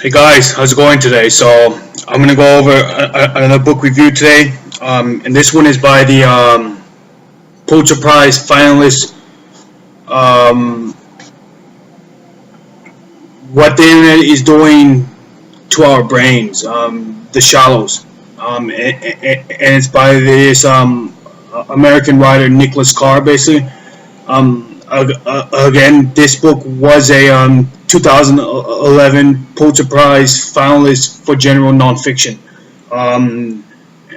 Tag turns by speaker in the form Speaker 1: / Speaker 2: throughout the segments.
Speaker 1: Hey guys, how's it going today? So I'm gonna go over another book review today, and this one is by the Pulitzer Prize finalist, um, "What the Internet is Doing to Our Brains," The Shallows, and it's by this American writer Nicholas Carr, basically. Again, this book was a 2011 Pulitzer Prize finalist for general nonfiction. Um,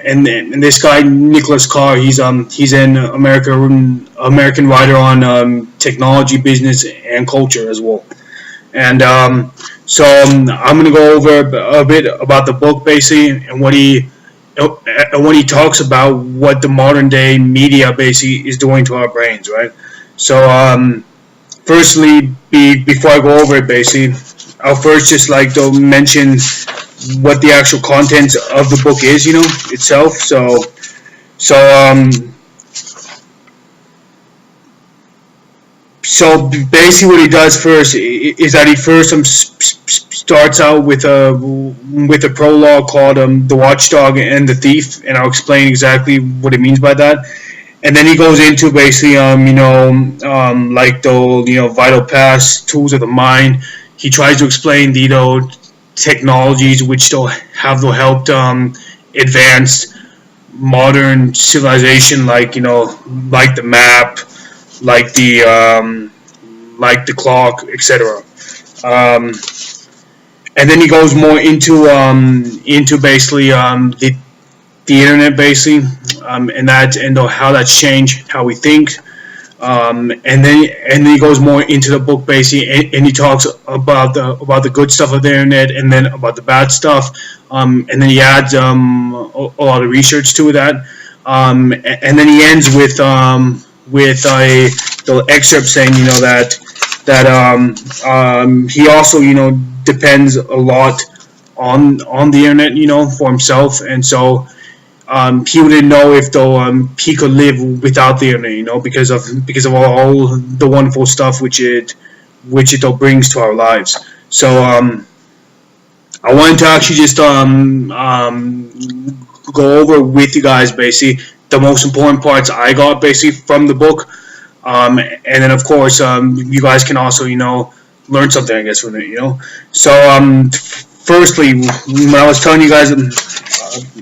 Speaker 1: and this guy Nicholas Carr, he's an American writer on technology, business, and culture as well. And I'm gonna go over a bit about the book basically and what he talks about what the modern day media basically is doing to our brains, right? So, firstly, before I go over it, basically, I'll first just like to mention what the actual content of the book is, itself. So, so basically, what he does first is that he first starts out with a prologue called "The Watchdog and the Thief," and I'll explain exactly what it means by that. And then he goes into basically like the vital past tools of the mind. He tries to explain the technologies which have helped advance modern civilization, like the map, like the clock, etc. Um, and then he goes more into basically the internet, basically, and how that's changed how we think. And then he goes more into the book basically, and he talks about the good stuff of the internet, and then about the bad stuff, and then he adds a lot of research to that, and then he ends with a little excerpt saying that he also depends a lot on the internet for himself, and so he wouldn't know if though he could live without the internet, because of all the wonderful stuff which it brings to our lives. So I wanted to actually just go over with you guys basically the most important parts I got basically from the book, and then of course you guys can also learn something, I guess, from it. So firstly, when I was telling you guys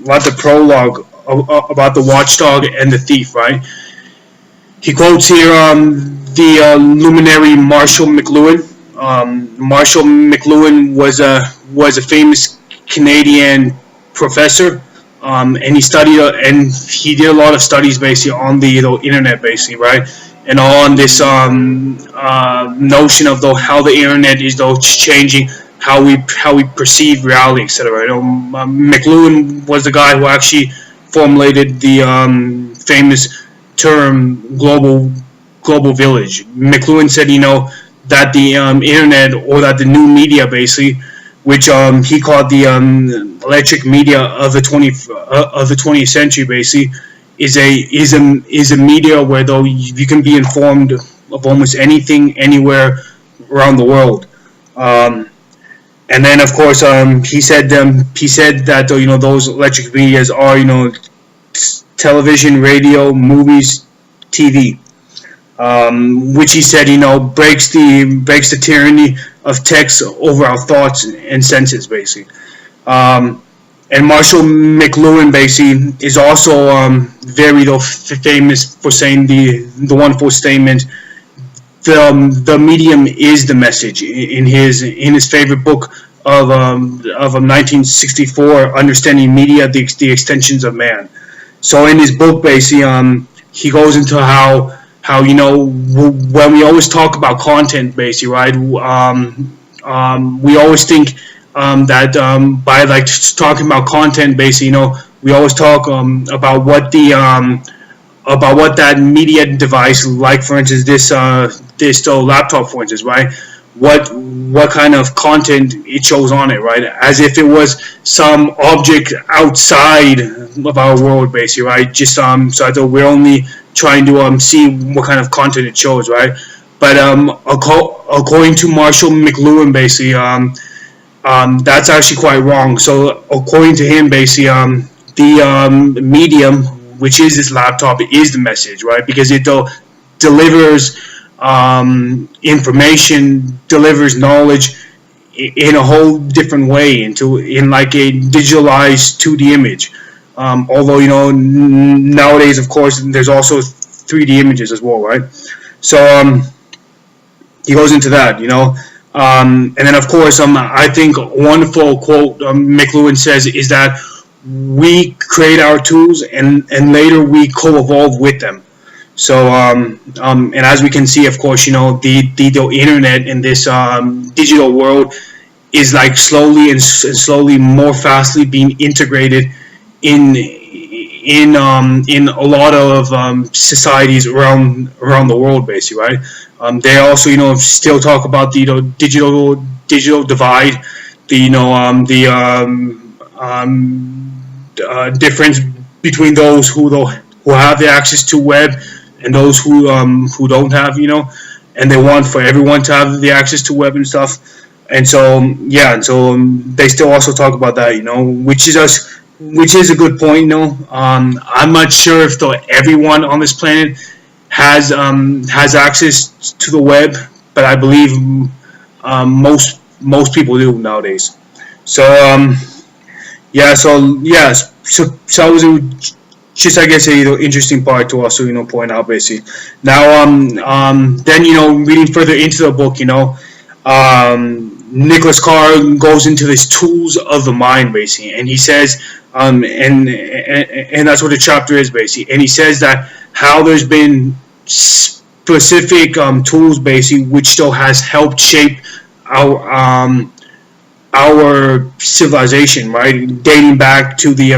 Speaker 1: about the prologue about the watchdog and the thief, right? He quotes here the luminary Marshall McLuhan. Marshall McLuhan was a famous Canadian professor, and he did a lot of studies basically on the internet, basically, right? And on this notion of how the internet is changing how we perceive reality, etc. McLuhan was the guy who actually formulated the famous term global village. McLuhan said, that the internet, or that the new media, basically, which he called the electric media of the 20th century, basically, is a media where though you can be informed of almost anything, anywhere around the world. And then, of course, he said that those electric medias are television, radio, movies, TV, which he said breaks the tyranny of text over our thoughts and senses, basically. And Marshall McLuhan basically is also very famous for saying the wonderful statement, the medium is the message, in his favorite book of 1964, Understanding Media: the Extensions of Man. So in his book, basically, he goes into how when we always talk about content, basically, right? We always think that by talking about content, basically, we always talk about what that media device, like for instance this laptop, for instance, right? What kind of content it shows on it, right? As if it was some object outside of our world, basically, right? Just so I thought we're only trying to see what kind of content it shows, right? But according to Marshall McLuhan, basically, That's actually quite wrong. So according to him, basically, the medium, which is this laptop, is the message, right? Because it delivers information, delivers knowledge in a whole different way, in like a digitalized 2D image. Although nowadays, of course, there's also 3D images as well, right? So he goes into that, and then of course, I think a wonderful quote McLuhan says is that we create our tools and later we co-evolve with them. So and as we can see, of course, the internet in this digital world is like slowly and slowly more fastly being integrated in a lot of societies around the world, basically, right? They also still talk about the digital divide, the difference between those who have the access to web and those who don't have, and they want for everyone to have the access to web and stuff. And so they still also talk about that, which is a good point. I'm not sure if everyone on this planet has access to the web, but I believe most people do nowadays. So so that was just, I guess, a interesting part to also point out, basically. Now then reading further into the book, Nicholas Carr goes into these tools of the mind, basically, and he says, and that's what the chapter is, basically, and he says that how there's been specific tools, basically, which still has helped shape our civilization, right, dating back to the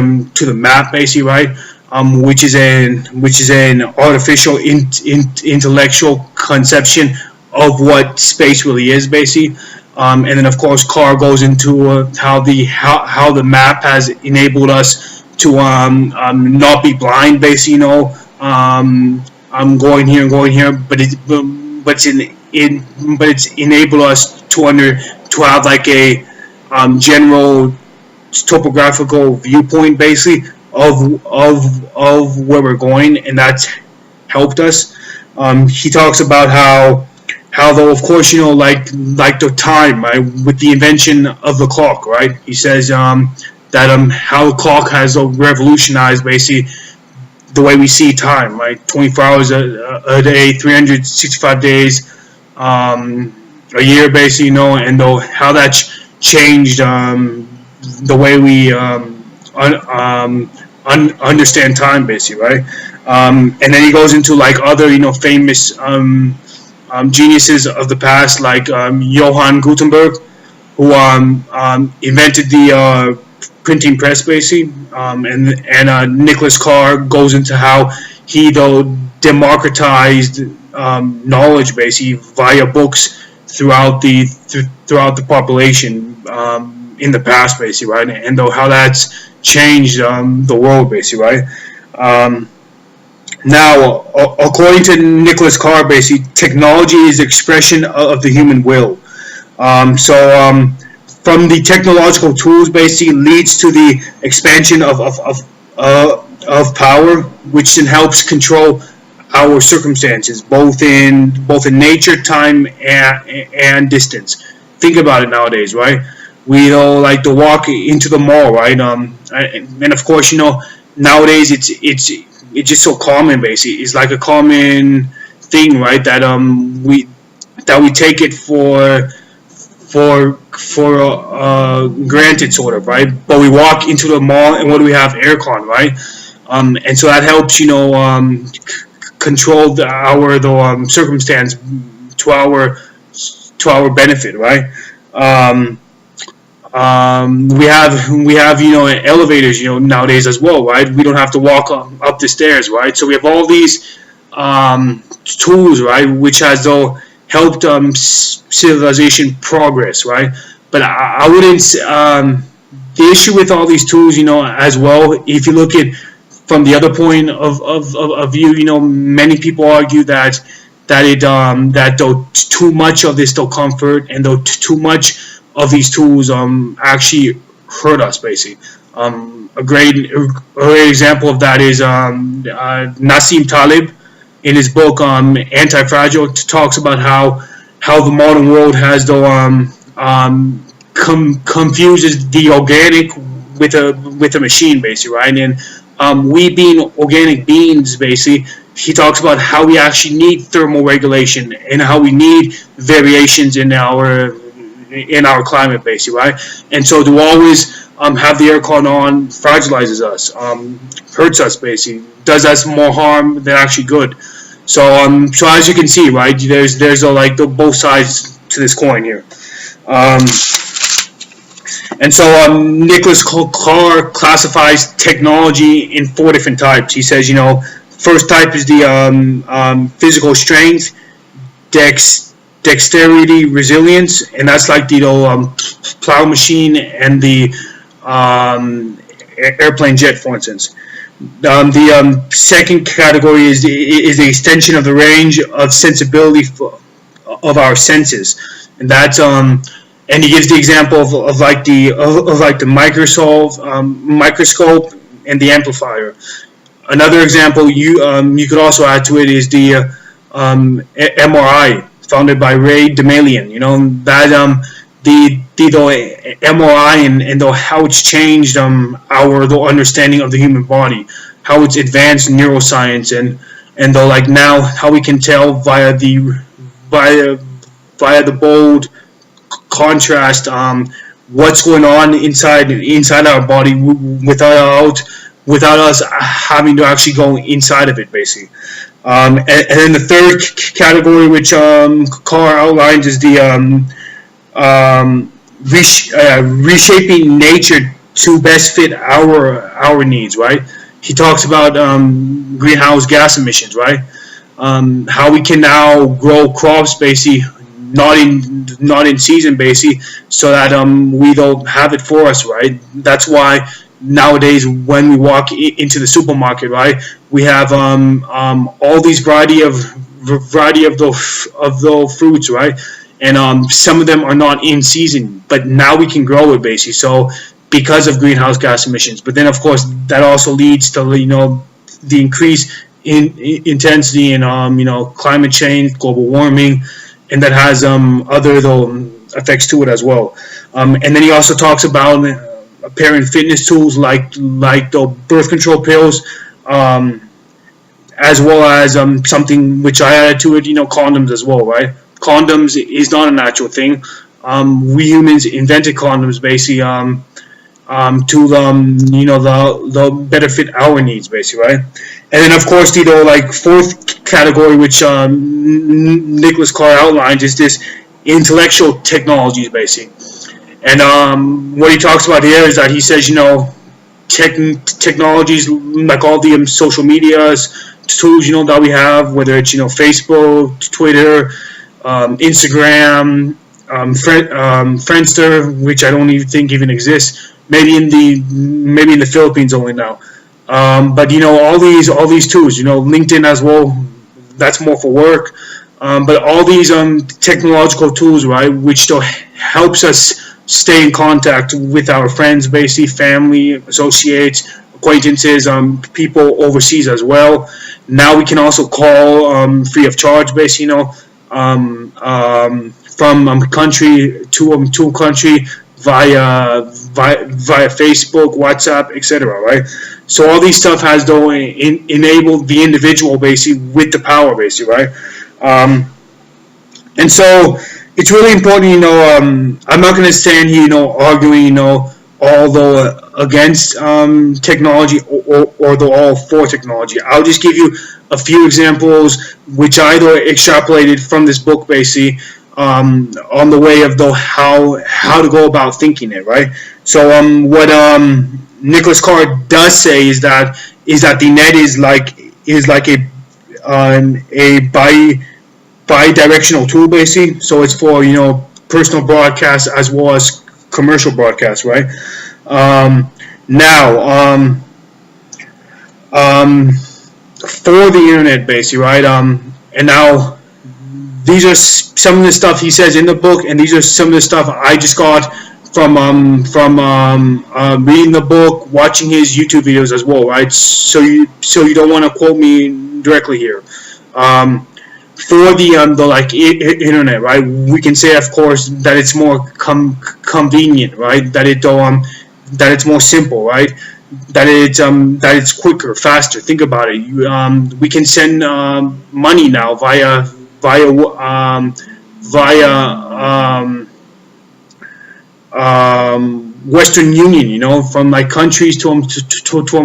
Speaker 1: map, basically, right, which is an artificial intellectual conception of what space really is, basically. And then, of course, Carr goes into how the map has enabled us to not be blind, basically. I'm going here and going here, but it's enabled us to have like a general topographical viewpoint, basically, of where we're going, and that's helped us. He talks about how though, of course, like the time, right, with the invention of the clock, right? He says that how the clock has revolutionized, basically, the way we see time, right? 24 hours a day, 365 days a year, basically, and how that's changed the way we understand time, basically, right? And then he goes into like other famous geniuses of the past, like Johann Gutenberg, who invented the printing press, basically, and Nicholas Carr goes into how he democratized knowledge, basically, via books throughout the population in the past, basically, right, and how that's changed the world, basically, right. Now, according to Nicholas Carr, basically, technology is the expression of the human will. From the technological tools, basically, leads to the expansion of power, which then helps control our circumstances, both in nature, time, and distance. Think about it nowadays, right? We like to walk into the mall, right? And of course, nowadays it's just so common, basically. It's like a common thing, right? That we take it for granted, sort of, right? But we walk into the mall, and what do we have? Aircon, right? And so that helps, control our circumstance to our benefit, right? We have elevators nowadays as well, right? We don't have to walk up the stairs, right? So we have all these tools, right, which has helped civilization progress, right? But I wouldn't. The issue with all these tools, as well, if you look at from the other point of view, many people argue that too much of this comfort and too much of these tools actually hurt us basically. A great example of that is Nassim Taleb in his book Anti-Fragile talks about how the modern world has the confuses the organic with a machine basically, right? And we being organic beings basically, he talks about how we actually need thermal regulation and how we need variations in our climate basically, right? And so to always have the aircon on fragilizes us, hurts us basically, does us more harm than actually good. So as you can see, right, there's both sides to this coin here. And so Nicholas Carr classifies technology in 4 different types. He says, first type is the physical strength, dexterity, resilience, and that's like the plow machine and the airplane jet, for instance. The second category is the extension of the range of sensibility of our senses, and that's and he gives the example of the microscope and the amplifier. Another example you could also add to it is the MRI founded by Ray Damalian. That the MRI and how it's changed our understanding of the human body, how it's advanced neuroscience, and now how we can tell via the bold contrast what's going on inside our body without us having to actually go inside of it basically. And then the third category, which Carr outlines, is the reshaping nature to best fit our needs, right? He talks about greenhouse gas emissions, right? How we can now grow crops basically not in season basically, so that we don't have it for us, right? That's why nowadays when we walk into the supermarket, right, we have all these variety of those fruits, right? And some of them are not in season, but now we can grow it basically. So because of greenhouse gas emissions, but then of course that also leads to the increase in intensity in climate change, global warming, and that has other effects to it as well. And then he also talks about apparent fitness tools like the birth control pills, as well as something which I added to it, condoms as well, right? Condoms is not a natural thing. We humans invented condoms basically to the better fit our needs basically, right? And then of course the fourth category, which Nicholas Carr outlines, is this intellectual technologies basically. And what he talks about here is that he says technologies like all the social medias tools that we have, whether it's Facebook, Twitter, Instagram, Friendster, which I don't even think even exists. Maybe in the Philippines only now. But all these tools, LinkedIn as well. That's more for work. But all these technological tools, right, which still helps us stay in contact with our friends, basically family, associates, acquaintances, people overseas as well. Now we can also call free of charge, basically, from country to country via Facebook, WhatsApp, etc. Right? So all these stuff has enabled the individual basically with the power, basically, right? And so it's really important, I'm not going to stand here, arguing, although against technology or though all for technology. I'll just give you a few examples which I extrapolated from this book basically on the way of how to go about thinking it, right? So what Nicholas Carr does say is that the net is like a bi-directional tool basically. So it's for personal broadcasts as well as commercial broadcasts, right? Now for the internet basically, right? And now these are some of the stuff he says in the book, and these are some of the stuff I just got from reading the book, watching his YouTube videos as well, right? So you don't want to quote me directly here. For the like internet, right? We can say, of course, that it's more convenient, right? That it's more simple, right? That it's quicker, faster. Think about it. We can send money now via Western Union, you know, from like countries to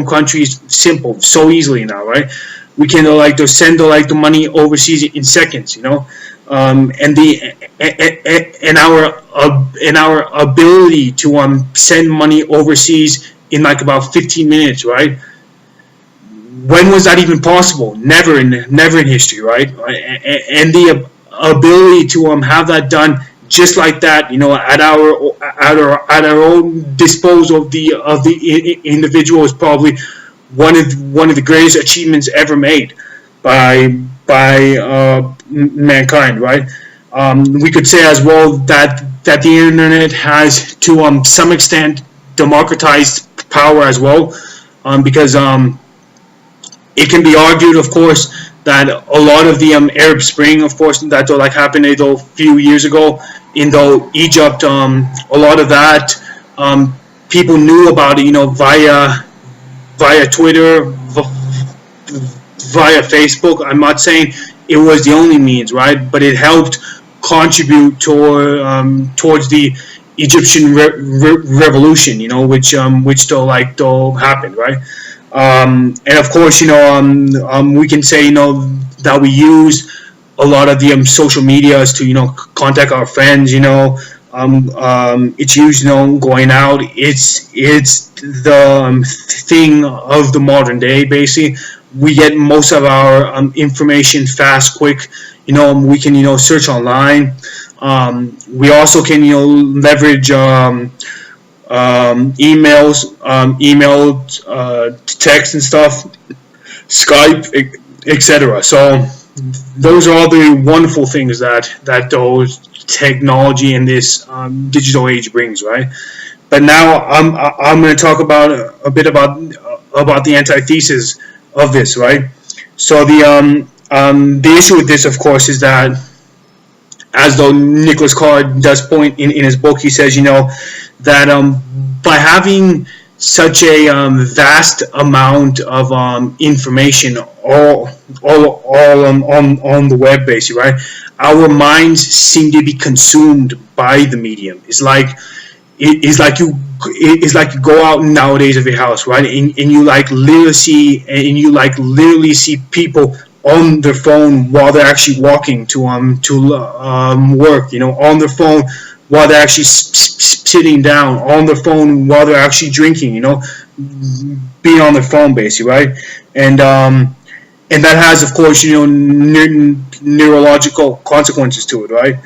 Speaker 1: countries, simple, so easily now, right? We can like to send like the money overseas in seconds, you know, and our ability to send money overseas in like about 15 minutes, right? When was that even possible? Never in history, right? And the ability to have that done just like that, you know, at our own disposal of the individual is probably one of the greatest achievements ever made by mankind, right? We could say as well that the internet has to some extent democratized power as well, because it can be argued, of course, that a lot of the Arab Spring, of course, that like happened a few years ago in Egypt, a lot of that people knew about it, you know, via Twitter, via Facebook. I'm not saying it was the only means, right? But it helped contribute towards the Egyptian revolution, you know, which still happened, right? And of course, you know, we can say, you know, that we use a lot of the social medias to, you know, contact our friends, you know. It's used, you know, going out. It's the thing of the modern day. Basically, we get most of our information fast, quick. You know, we can, you know, search online. We also can, you know, leverage emails, email, text and stuff, Skype, etc. So those are all the wonderful things that those technology in this digital age brings, right? But now I'm going to talk about a bit about the antithesis of this, right? So the issue with this, of course, is that, as though Nicholas Carr does point in his book, he says, you know, that by having such a vast amount of information all on the web, basically, right? Our minds seem to be consumed by the medium. It's like you go out nowadays of your house, right? And you literally see people on their phone while they're actually walking to work, you know, on their phone while they're actually sitting down, on their phone while they're actually drinking, you know, being on their phone, basically, right? And that has, of course, you know, neurological consequences to it, right?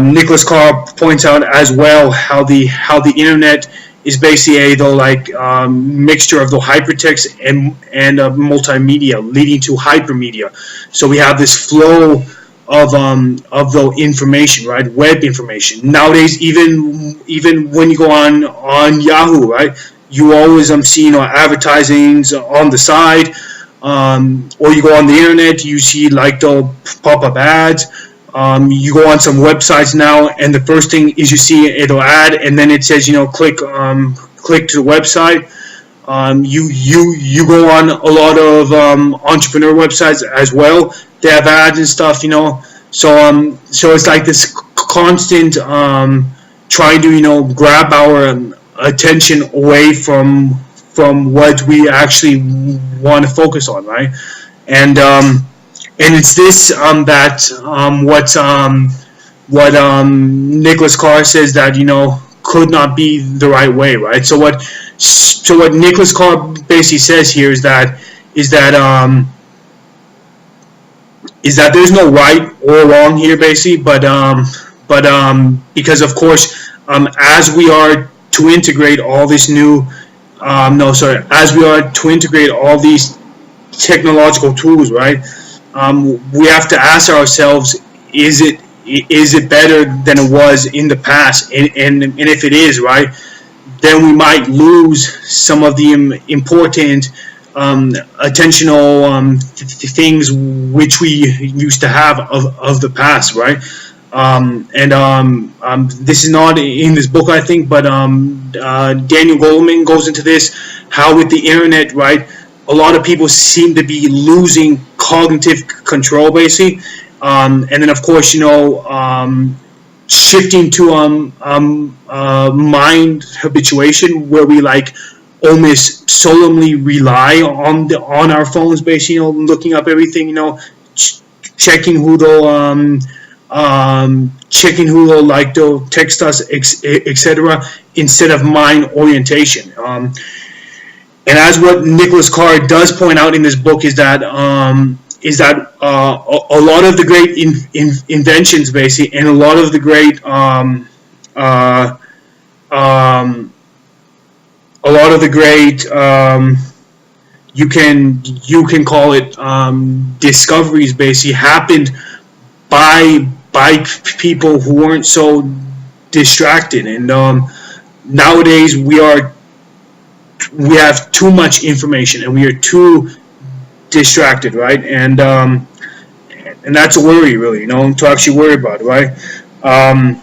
Speaker 1: Nicholas Carr points out as well how the internet is basically a mixture of the hypertext and multimedia, leading to hypermedia. So we have this flow of the information, right? Web information. Nowadays, even when you go on Yahoo, right? You always see, you know, advertisings on the side, or you go on the internet, you see like the pop-up ads. You go on some websites now, and the first thing is you see it'll ad, and then it says, you know, click to the website. You go on a lot of entrepreneur websites as well. They have ads and stuff, you know. So it's like this constant trying to, you know, grab our attention away from what we actually want to focus on, right? And it's this what Nicholas Carr says that, you know, could not be the right way, right? So what Nicholas Carr basically says here is that there's no right or wrong here, basically, but because of course as we are to integrate all this new as we are to integrate all these technological tools, right? we have to ask ourselves, is it better than it was in the past? And if it is, right, then we might lose some of the important attentional things which we used to have of the past, right? This is not in this book, I think, but Daniel Goleman goes into this, how with the internet, right, a lot of people seem to be losing cognitive control, basically. And then, of course, shifting to mind habituation, where we like almost solemnly rely on our phones, basically, looking up everything, checking who they'll like, they'll text us, etc., instead of mind orientation. And as what Nicholas Carr does point out in this book is that a lot of the great inventions, basically, and a lot of the great you can call it discoveries, basically, happened by people who weren't so distracted. And nowadays we have too much information and we are too distracted, right? And that's a worry, really, to actually worry about, right? And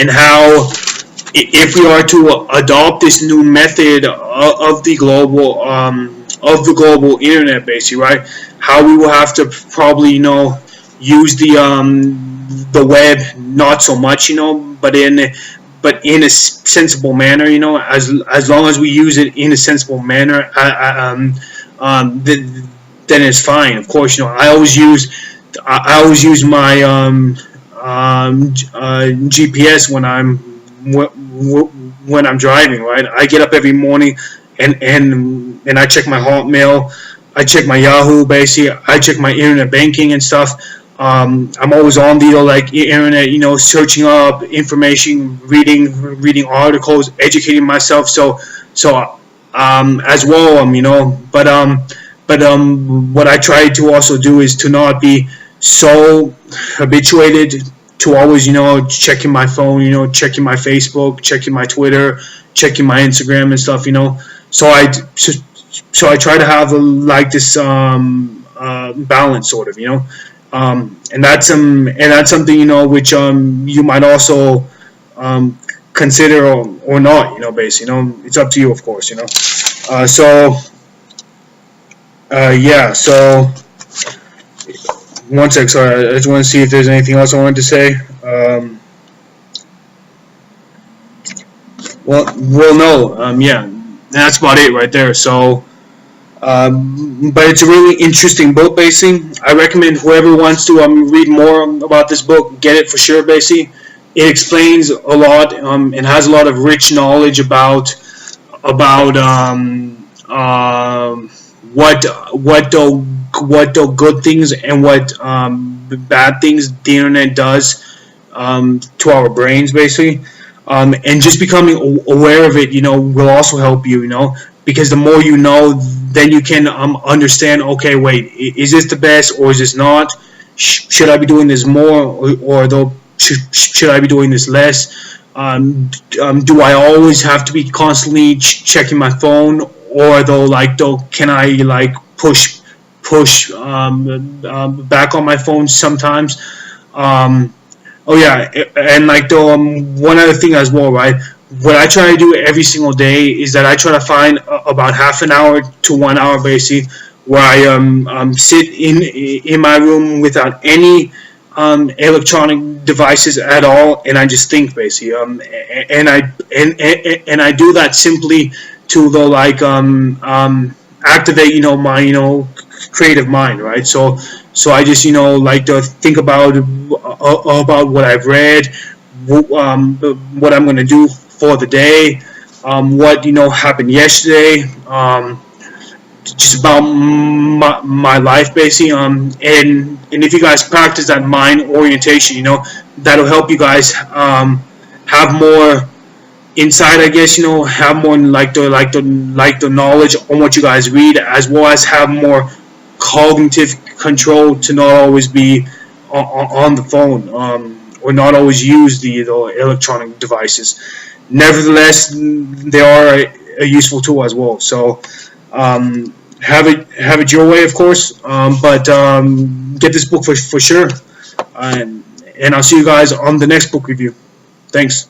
Speaker 1: how, if we are to adopt this new method of the global internet, basically, right? How we will have to probably, use the web not so much, but in a sensible manner, as long as we use it in a sensible manner, then it's fine. Of course, I always use my GPS when I'm driving, right? I get up every morning and I check my Hotmail, I check my Yahoo, basically, I check my internet banking and stuff. I'm always on the internet, searching up information, reading articles, educating myself. So as well, but what I try to also do is to not be so habituated to always, checking my phone, checking my Facebook, checking my Twitter, checking my Instagram and stuff, So I try to have this balance, sort of, and that's something, which you might also consider or not, basically, it's up to you, of course, So one sec, sorry, I just want to see if there's anything else I wanted to say. Well, no, yeah, that's about it right there. So, but it's a really interesting book, basically. I recommend whoever wants to read more about this book, get it for sure, basically. It explains a lot and has a lot of rich knowledge about what the good things and what bad things the internet does to our brains, basically. And just becoming aware of it, will also help you, because the more you know, then you can understand, okay, wait, is this the best or is this not? Should I be doing this more or should I be doing this less? Do I always have to be constantly checking my phone, or can I push back on my phone sometimes? Oh yeah, and one other thing as well, right? What I try to do every single day is that I try to find about half an hour to 1 hour, basically, where I sit in my room without any electronic devices at all, and I just think, basically, and I do that simply to activate my creative mind, right? So I just like to think about what I've read, what I'm going to do for the day, what happened yesterday, just about my life, basically. And if you guys practice that mind orientation, that'll help you guys have more insight, I guess, have more the knowledge on what you guys read, as well as have more cognitive control to not always be on the phone, or not always use the electronic devices. Nevertheless, they are a useful tool as well. So have it your way, of course, but get this book for sure. And I'll see you guys on the next book review. Thanks.